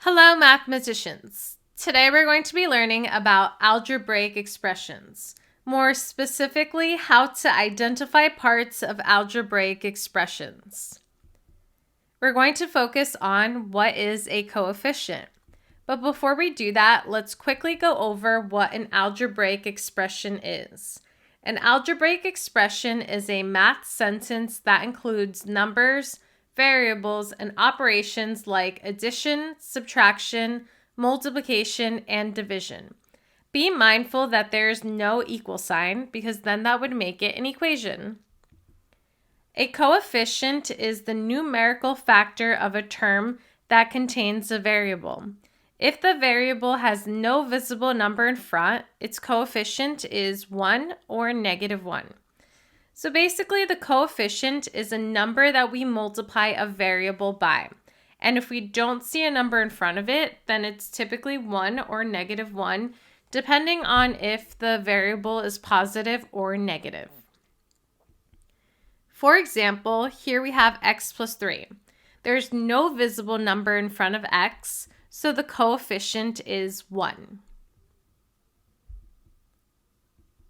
Hello, mathematicians. Today we're going to be learning about algebraic expressions. More specifically, how to identify parts of algebraic expressions. We're going to focus on what is a coefficient. But before we do that, let's quickly go over what an algebraic expression is. An algebraic expression is a math sentence that includes numbers, variables, and operations like addition, subtraction, multiplication, and division. Be mindful that there is no equal sign because then that would make it an equation. A coefficient is the numerical factor of a term that contains a variable. If the variable has no visible number in front, its coefficient is 1 or negative 1. So basically, the coefficient is a number that we multiply a variable by. And if we don't see a number in front of it, then it's typically 1 or negative 1, depending on if the variable is positive or negative. For example, here we have x plus 3. There's no visible number in front of x, so the coefficient is 1.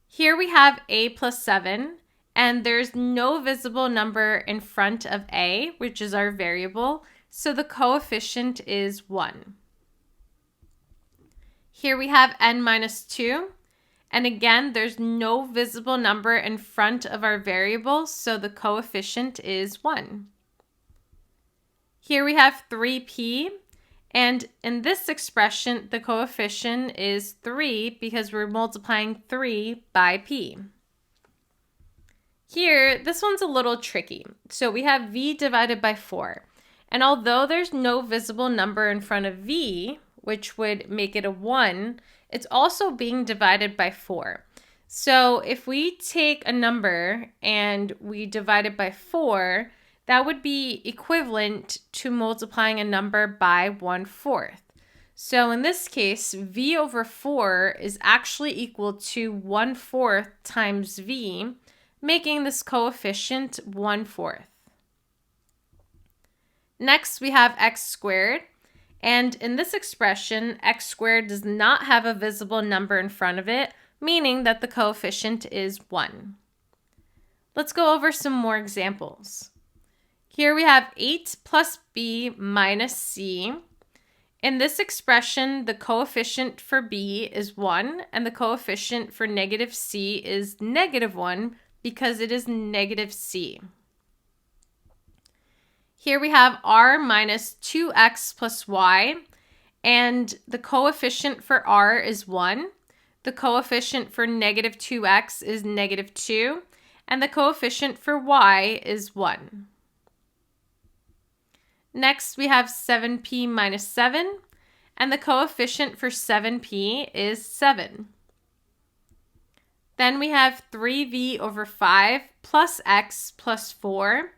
Here we have a plus 7. And there's no visible number in front of a, which is our variable, so the coefficient is 1. Here we have n minus 2, and again, there's no visible number in front of our variable, so the coefficient is 1. Here we have 3p, and in this expression, the coefficient is 3 because we're multiplying 3 by p. Here, this one's a little tricky. So we have v divided by 4. And although there's no visible number in front of v, which would make it a 1, it's also being divided by 4. So if we take a number and we divide it by 4, that would be equivalent to multiplying a number by 1/4. So in this case, v over 4 is actually equal to 1/4 times v, making this coefficient 1/4. Next, we have x squared. And in this expression, x squared does not have a visible number in front of it, meaning that the coefficient is 1. Let's go over some more examples. Here we have 8 plus b minus c. In this expression, the coefficient for b is 1, and the coefficient for negative c is negative 1, because it is negative c. Here we have r minus 2x plus y, and the coefficient for r is 1. The coefficient for negative 2x is negative 2, and the coefficient for y is 1. Next, we have 7p minus 7, and the coefficient for 7p is 7. Then we have 3v over 5 plus x plus 4.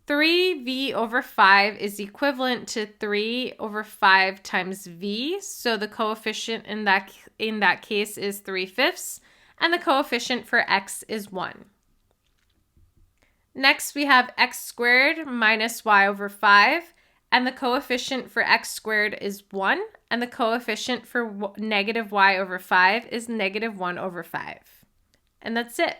3v over 5 is equivalent to 3 over 5 times v, so the coefficient in that case is 3/5, and the coefficient for x is 1. Next, we have x squared minus y over 5, and the coefficient for x squared is 1, and the coefficient for negative y over 5 is negative 1/5. And that's it.